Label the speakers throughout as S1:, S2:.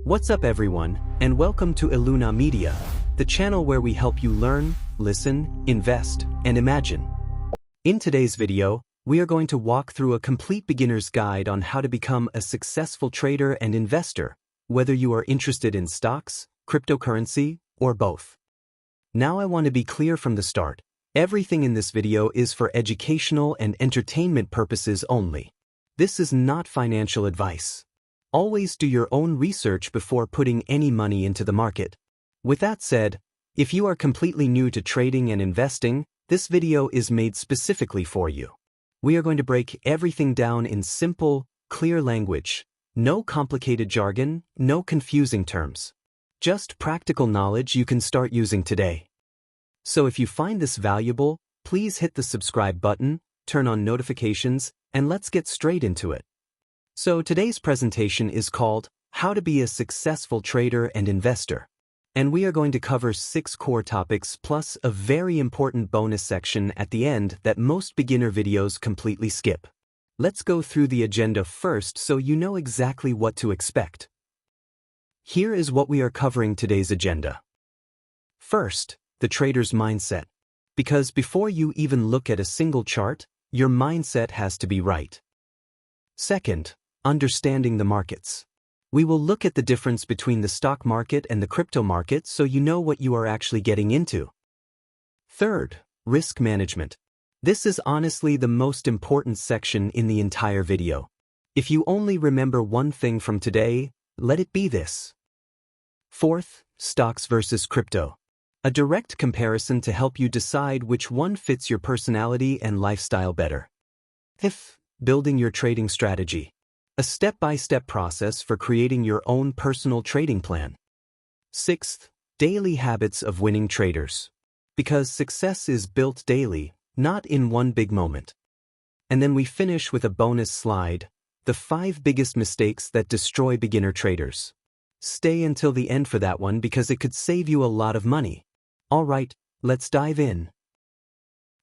S1: What's up everyone, and welcome to ELUNA Media, the channel where we help you learn, listen, invest, and imagine. In today's video, we are going to walk through a complete beginner's guide on how to become a successful trader and investor, whether you are interested in stocks, cryptocurrency, or both. Now I want to be clear from the start, everything in this video is for educational and entertainment purposes only. This is not financial advice. Always do your own research before putting any money into the market. With that said, if you are completely new to trading and investing, this video is made specifically for you. We are going to break everything down in simple, clear language. No complicated jargon, no confusing terms. Just practical knowledge you can start using today. So if you find this valuable, please hit the subscribe button, turn on notifications, and let's get straight into it. So today's presentation is called How to Be a Successful Trader and Investor. And we are going to cover 6 core topics plus a very important bonus section at the end that most beginner videos completely skip. Let's go through the agenda first so you know exactly what to expect. Here is what we are covering today's agenda. First, the trader's mindset. Because before you even look at a single chart, your mindset has to be right. Second, understanding the markets. We will look at the difference between the stock market and the crypto market so you know what you are actually getting into. Third, risk management. This is honestly the most important section in the entire video. If you only remember one thing from today, let it be this. Fourth, stocks versus crypto. A direct comparison to help you decide which one fits your personality and lifestyle better. Fifth, building your trading strategy. A step-by-step process for creating your own personal trading plan. Sixth, daily habits of winning traders. Because success is built daily, not in one big moment. And then we finish with a bonus slide, the 5 biggest mistakes that destroy beginner traders. Stay until the end for that one because it could save you a lot of money. Alright, let's dive in.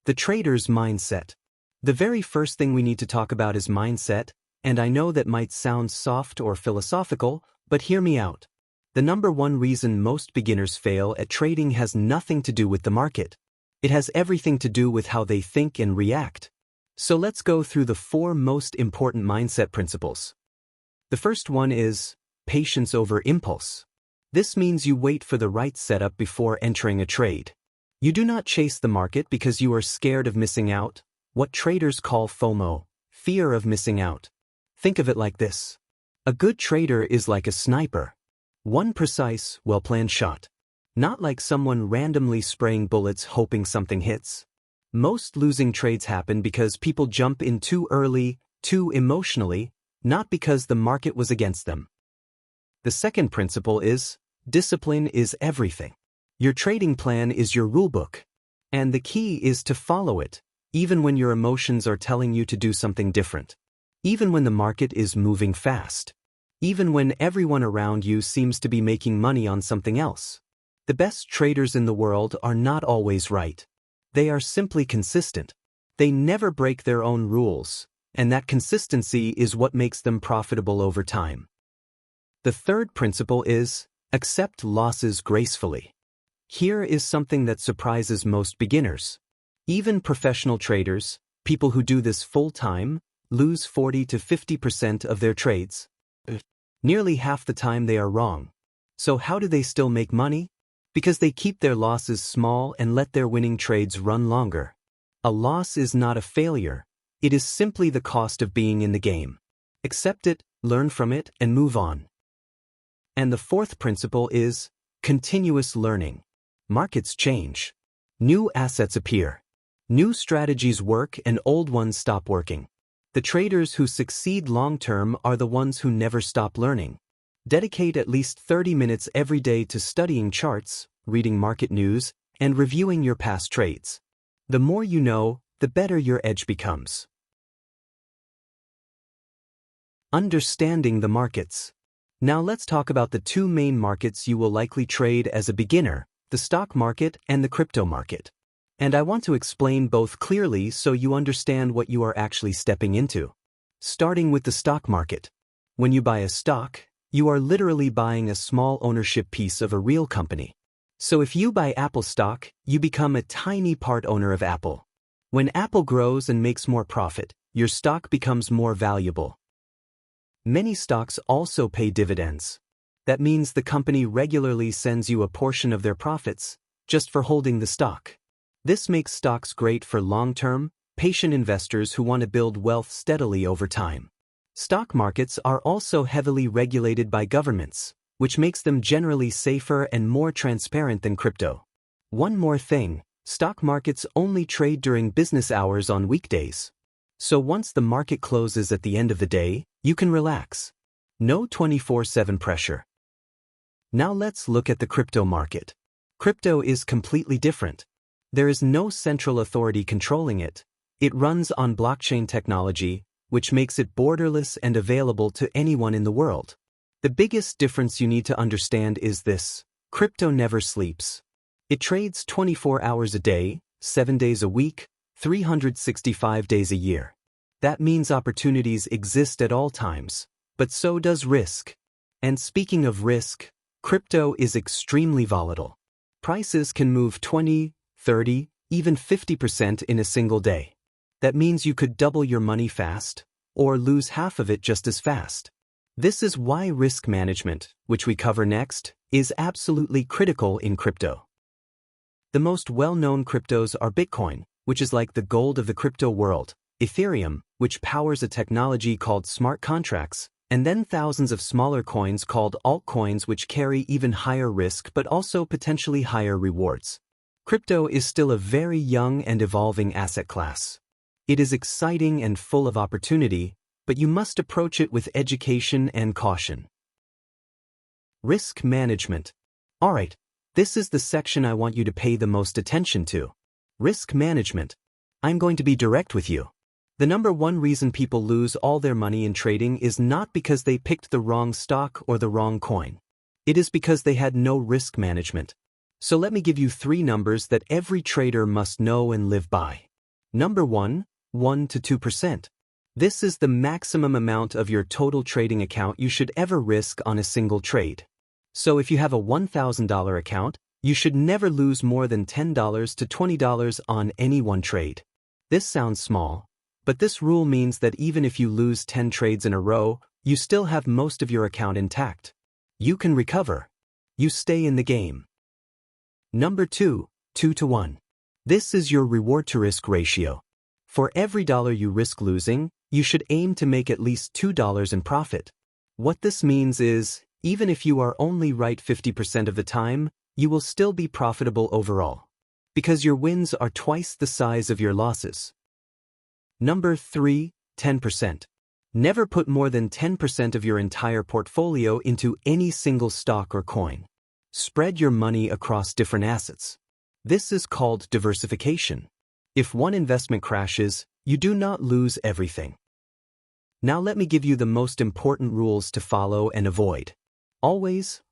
S1: The trader's mindset. The very first thing we need to talk about is mindset, and I know that might sound soft or philosophical, but hear me out. The number one reason most beginners fail at trading has nothing to do with the market. It has everything to do with how they think and react. So let's go through the 4 most important mindset principles. The first one is patience over impulse. This means you wait for the right setup before entering a trade. You do not chase the market because you are scared of missing out, what traders call FOMO, fear of missing out. Think of it like this. A good trader is like a sniper. One precise, well-planned shot. Not like someone randomly spraying bullets hoping something hits. Most losing trades happen because people jump in too early, too emotionally, not because the market was against them. The second principle is, discipline is everything. Your trading plan is your rulebook. And the key is to follow it, even when your emotions are telling you to do something different. Even when the market is moving fast. Even when everyone around you seems to be making money on something else. The best traders in the world are not always right. They are simply consistent. They never break their own rules, and that consistency is what makes them profitable over time. The third principle is, accept losses gracefully. Here is something that surprises most beginners. Even professional traders, people who do this full-time, lose 40 to 50% of their trades. Nearly half the time they are wrong. So how do they still make money? Because they keep their losses small and let their winning trades run longer. A loss is not a failure. It is simply the cost of being in the game. Accept it, learn from it, and move on. And the fourth principle is continuous learning. Markets change. New assets appear. New strategies work and old ones stop working. The traders who succeed long-term are the ones who never stop learning. Dedicate at least 30 minutes every day to studying charts, reading market news, and reviewing your past trades. The more you know, the better your edge becomes. Understanding the markets. Now let's talk about the 2 main markets you will likely trade as a beginner, the stock market and the crypto market. And I want to explain both clearly so you understand what you are actually stepping into. Starting with the stock market. When you buy a stock, You are literally buying a small ownership piece of a real company. So if you buy Apple stock, you become a tiny part owner of Apple. When Apple grows and makes more profit, your stock becomes more valuable. Many stocks also pay dividends. That means the company regularly sends you a portion of their profits, just for holding the stock. This makes stocks great for long-term, patient investors who want to build wealth steadily over time. Stock markets are also heavily regulated by governments, which makes them generally safer and more transparent than crypto. One more thing, stock markets only trade during business hours on weekdays. So once the market closes at the end of the day, you can relax. No 24/7 pressure. Now let's look at the crypto market. Crypto is completely different. There is no central authority controlling it. It runs on blockchain technology, which makes it borderless and available to anyone in the world. The biggest difference you need to understand is this: crypto never sleeps. It trades 24 hours a day, 7 days a week, 365 days a year. That means opportunities exist at all times, but so does risk. And speaking of risk, crypto is extremely volatile. Prices can move 20, 30, even 50% in a single day. That means you could double your money fast, or lose half of it just as fast. This is why risk management, which we cover next, is absolutely critical in crypto. The most well-known cryptos are Bitcoin, which is like the gold of the crypto world, Ethereum, which powers a technology called smart contracts, and then thousands of smaller coins called altcoins which carry even higher risk but also potentially higher rewards. Crypto is still a very young and evolving asset class. It is exciting and full of opportunity, but you must approach it with education and caution. Risk management. Alright, this is the section I want you to pay the most attention to. Risk management. I'm going to be direct with you. The number one reason people lose all their money in trading is not because they picked the wrong stock or the wrong coin. It is because they had no risk management. So let me give you 3 numbers that every trader must know and live by. Number 1, 1 to 2%. This is the maximum amount of your total trading account you should ever risk on a single trade. So if you have a $1,000 account, you should never lose more than $10 to $20 on any one trade. This sounds small, but this rule means that even if you lose 10 trades in a row, you still have most of your account intact. You can recover. You stay in the game. Number 2, 2 to 1. This is your reward to risk ratio. For every dollar you risk losing, you should aim to make at least $2 in profit. What this means is, even if you are only right 50% of the time, you will still be profitable overall, because your wins are twice the size of your losses. Number 3, 10%. Never put more than 10% of your entire portfolio into any single stock or coin. Spread your money across different assets. This is called diversification. If one investment crashes, you do not lose everything. Now let me give you the most important rules to follow and avoid. Always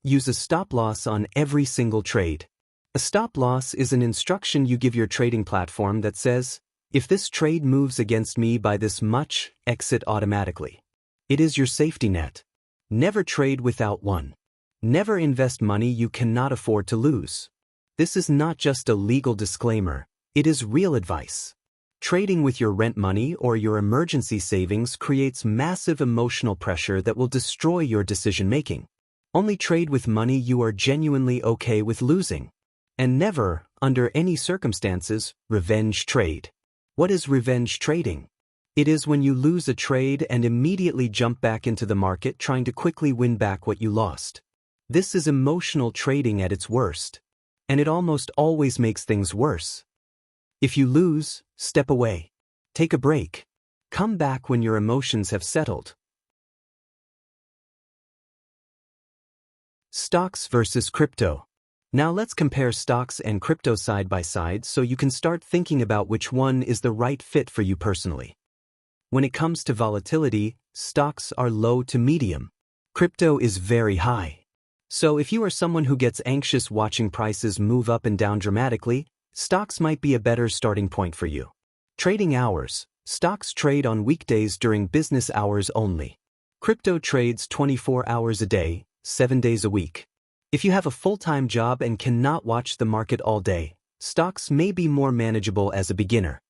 S1: use a stop loss on every single trade. A stop loss is an instruction you give your trading platform that says, if this trade moves against me by this much, exit automatically. It is your safety net. Never trade without one. Never invest money you cannot afford to lose. This is not just a legal disclaimer, it is real advice. Trading with your rent money or your emergency savings creates massive emotional pressure that will destroy your decision-making. Only trade with money you are genuinely okay with losing. And never, under any circumstances, revenge trade. What is revenge trading? It is when you lose a trade and immediately jump back into the market trying to quickly win back what you lost. This is emotional trading at its worst. And it almost always makes things worse. If you lose, step away. Take a break. Come back when your emotions have settled. Stocks versus crypto. Now let's compare stocks and crypto side by side so you can start thinking about which one is the right fit for you personally. When it comes to volatility, stocks are low to medium. Crypto is very high. So if you are someone who gets anxious watching prices move up and down dramatically, stocks might be a better starting point for you. Trading hours. Stocks trade on weekdays during business hours only. Crypto trades 24 hours a day, 7 days a week. If you have a full-time job and cannot watch the market all day, stocks may be more manageable as a beginner.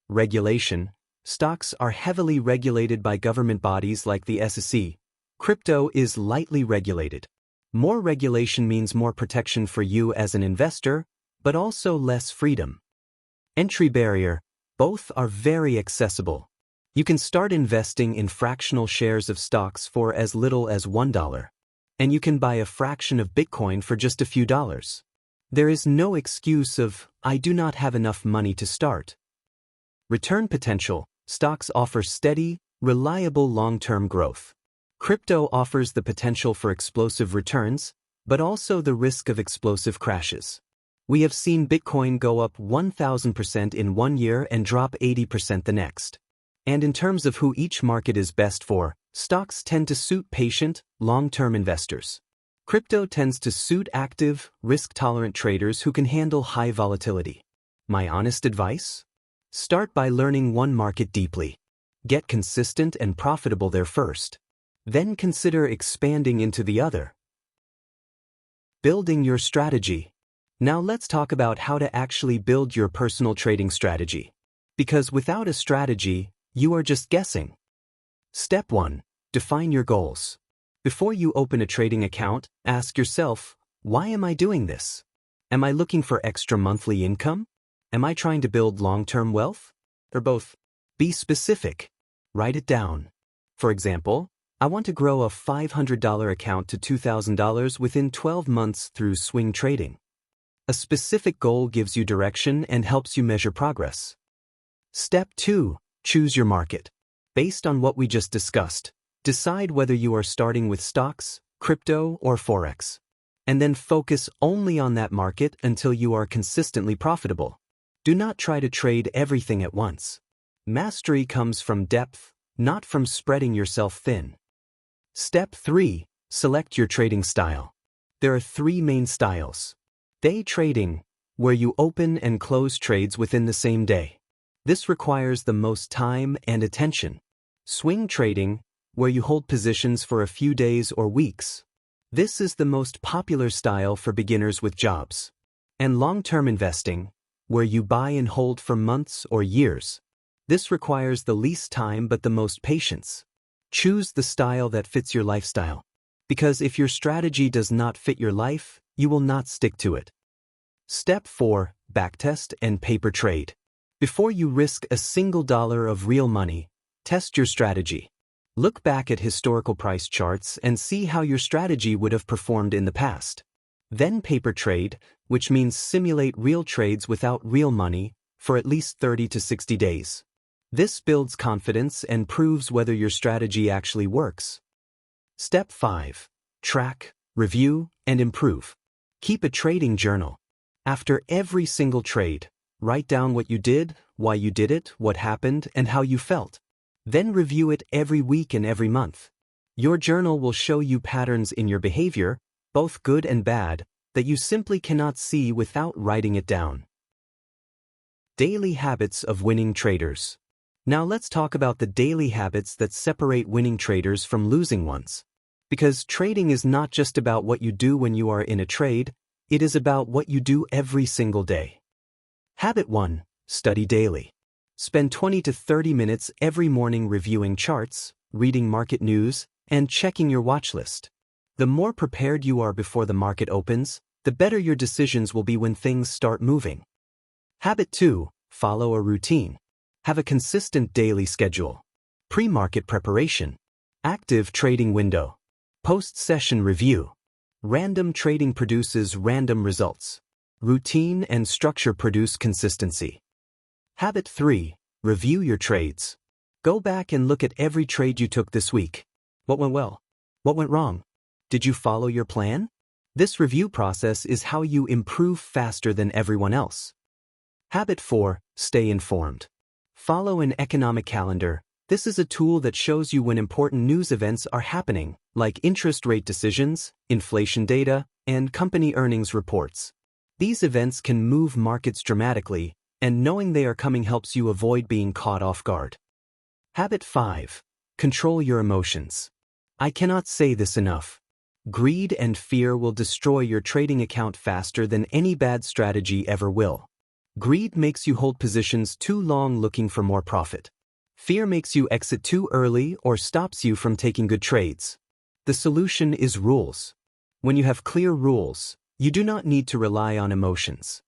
S1: Regulation. Stocks are heavily regulated by government bodies like the SEC. Crypto is lightly regulated. More regulation means more protection for you as an investor, but also less freedom. Entry barrier. Both are very accessible. You can start investing in fractional shares of stocks for as little as $1. And you can buy a fraction of Bitcoin for just a few dollars. There is no excuse of, I do not have enough money to start. Return potential. Stocks offer steady, reliable long-term growth. Crypto offers the potential for explosive returns, but also the risk of explosive crashes. We have seen Bitcoin go up 1,000% in 1 year and drop 80% the next. And in terms of who each market is best for, stocks tend to suit patient, long-term investors. Crypto tends to suit active, risk-tolerant traders who can handle high volatility. My honest advice? Start by learning one market deeply. Get consistent and profitable there first. Then consider expanding into the other. Building your strategy. Now let's talk about how to actually build your personal trading strategy. Because without a strategy, you are just guessing. Step 1. Define your goals. Before you open a trading account, ask yourself, why am I doing this? Am I looking for extra monthly income? Am I trying to build long-term wealth? Or both? Be specific. Write it down. For example, I want to grow a $500 account to $2,000 within 12 months through swing trading. A specific goal gives you direction and helps you measure progress. Step 2. Choose your market. Based on what we just discussed, decide whether you are starting with stocks, crypto, or forex. And then focus only on that market until you are consistently profitable. Do not try to trade everything at once. Mastery comes from depth, not from spreading yourself thin. Step 3. Select your trading style. There are 3 main styles. Day trading, where you open and close trades within the same day. This requires the most time and attention. Swing trading, where you hold positions for a few days or weeks. This is the most popular style for beginners with jobs. And long-term investing, where you buy and hold for months or years. This requires the least time but the most patience. Choose the style that fits your lifestyle. Because if your strategy does not fit your life, you will not stick to it. Step 4. Backtest and paper trade. Before you risk a single dollar of real money, test your strategy. Look back at historical price charts and see how your strategy would have performed in the past. Then paper trade, which means simulate real trades without real money, for at least 30 to 60 days. This builds confidence and proves whether your strategy actually works. Step 5. Track, review, and improve. Keep a trading journal. After every single trade, write down what you did, why you did it, what happened, and how you felt. Then review it every week and every month. Your journal will show you patterns in your behavior, both good and bad, that you simply cannot see without writing it down. Daily habits of winning traders. Now let's talk about the daily habits that separate winning traders from losing ones. Because trading is not just about what you do when you are in a trade, it is about what you do every single day. Habit 1. Study daily. Spend 20 to 30 minutes every morning reviewing charts, reading market news, and checking your watch list. The more prepared you are before the market opens, the better your decisions will be when things start moving. Habit 2. Follow a routine. Have a consistent daily schedule. Pre-market preparation. Active trading window. Post-session review. Random trading produces random results. Routine and structure produce consistency. Habit 3. Review your trades. Go back and look at every trade you took this week. What went well? What went wrong? Did you follow your plan? This review process is how you improve faster than everyone else. Habit 4. Stay informed. Follow an economic calendar. This is a tool that shows you when important news events are happening, like interest rate decisions, inflation data, and company earnings reports. These events can move markets dramatically, and knowing they are coming helps you avoid being caught off guard. Habit 5. Control your emotions. I cannot say this enough. Greed and fear will destroy your trading account faster than any bad strategy ever will. Greed makes you hold positions too long looking for more profit. Fear makes you exit too early or stops you from taking good trades. The solution is rules. When you have clear rules, you do not need to rely on emotions.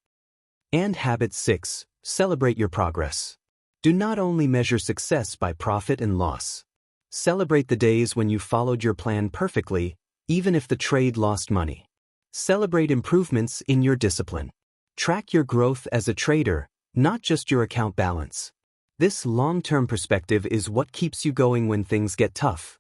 S1: And habit 6, celebrate your progress. Do not only measure success by profit and loss. Celebrate the days when you followed your plan perfectly, even if the trade lost money. Celebrate improvements in your discipline. Track your growth as a trader, not just your account balance. This long-term perspective is what keeps you going when things get tough.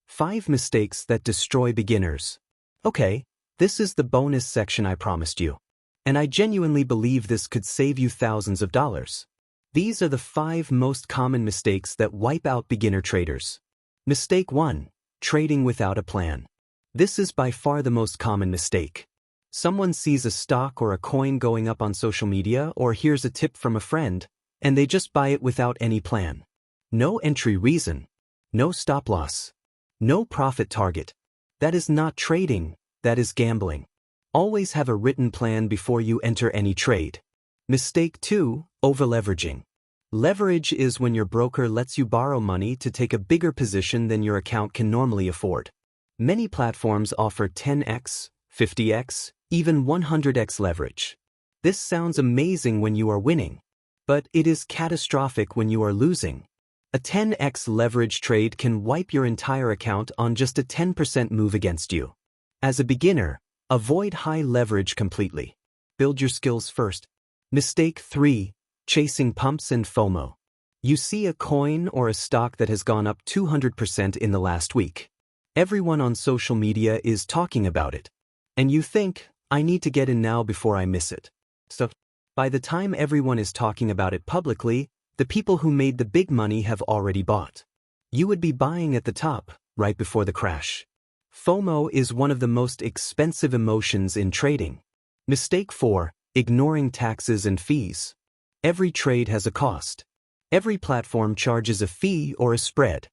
S1: Five mistakes that destroy beginners. Okay, this is the bonus section I promised you. And I genuinely believe this could save you thousands of dollars. These are the 5 most common mistakes that wipe out beginner traders. Mistake 1. Trading without a plan. This is by far the most common mistake. Someone sees a stock or a coin going up on social media or hears a tip from a friend, and they just buy it without any plan. No entry reason. No stop loss. No profit target. That is not trading, that is gambling. Always have a written plan before you enter any trade. Mistake 2. Overleveraging. Leverage is when your broker lets you borrow money to take a bigger position than your account can normally afford. Many platforms offer 10x, 50x, even 100x leverage. This sounds amazing when you are winning, but it is catastrophic when you are losing. A 10x leverage trade can wipe your entire account on just a 10% move against you. As a beginner, avoid high leverage completely. Build your skills first. Mistake 3. Chasing pumps and FOMO. You see a coin or a stock that has gone up 200% in the last week. Everyone on social media is talking about it. And you think, I need to get in now before I miss it. So, by the time everyone is talking about it publicly, the people who made the big money have already bought. You would be buying at the top, right before the crash. FOMO is one of the most expensive emotions in trading. Mistake 4. Ignoring taxes and fees. Every trade has a cost. Every platform charges a fee or a spread.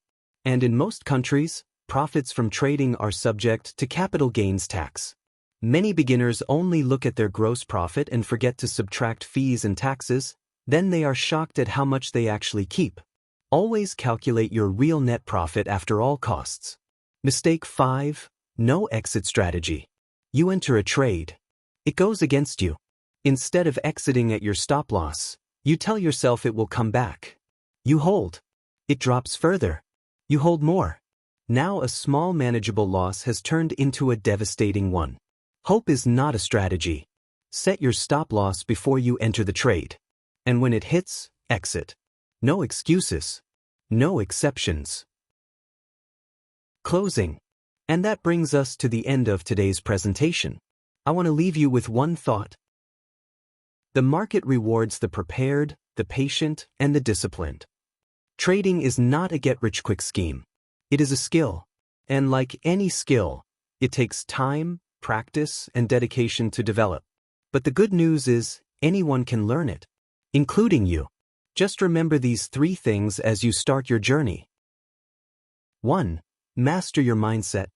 S1: And in most countries, profits from trading are subject to capital gains tax. Many beginners only look at their gross profit and forget to subtract fees and taxes, then they are shocked at how much they actually keep. Always calculate your real net profit after all costs. Mistake 5. No exit strategy. You enter a trade. It goes against you. Instead of exiting at your stop loss, you tell yourself it will come back. You hold. It drops further. You hold more. Now a small manageable loss has turned into a devastating one. Hope is not a strategy. Set your stop loss before you enter the trade. And when it hits, exit. No excuses. No exceptions. Closing. And that brings us to the end of today's presentation. I want to leave you with one thought. The market rewards the prepared, the patient, and the disciplined. Trading is not a get-rich-quick scheme. It is a skill. And like any skill, it takes time, practice, and dedication to develop. But the good news is, anyone can learn it, including you. Just remember these 3 things as you start your journey. 1. Master your mindset.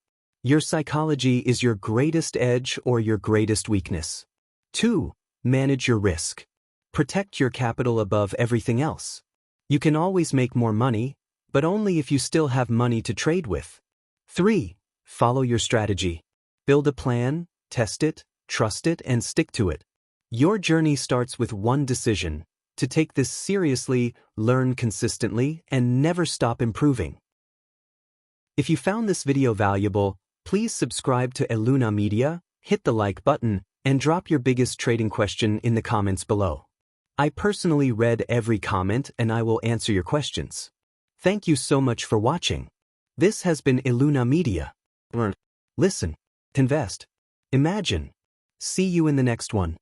S1: Your psychology is your greatest edge or your greatest weakness. 2. Manage your risk. Protect your capital above everything else. You can always make more money, but only if you still have money to trade with. 3. Follow your strategy. Build a plan, test it, trust it, and stick to it. Your journey starts with one decision: to take this seriously, learn consistently, and never stop improving. If you found this video valuable, please subscribe to ELUNA Media, hit the like button, and drop your biggest trading question in the comments below. I personally read every comment and I will answer your questions. Thank you so much for watching. This has been ELUNA Media. Learn, listen, invest, imagine. See you in the next one.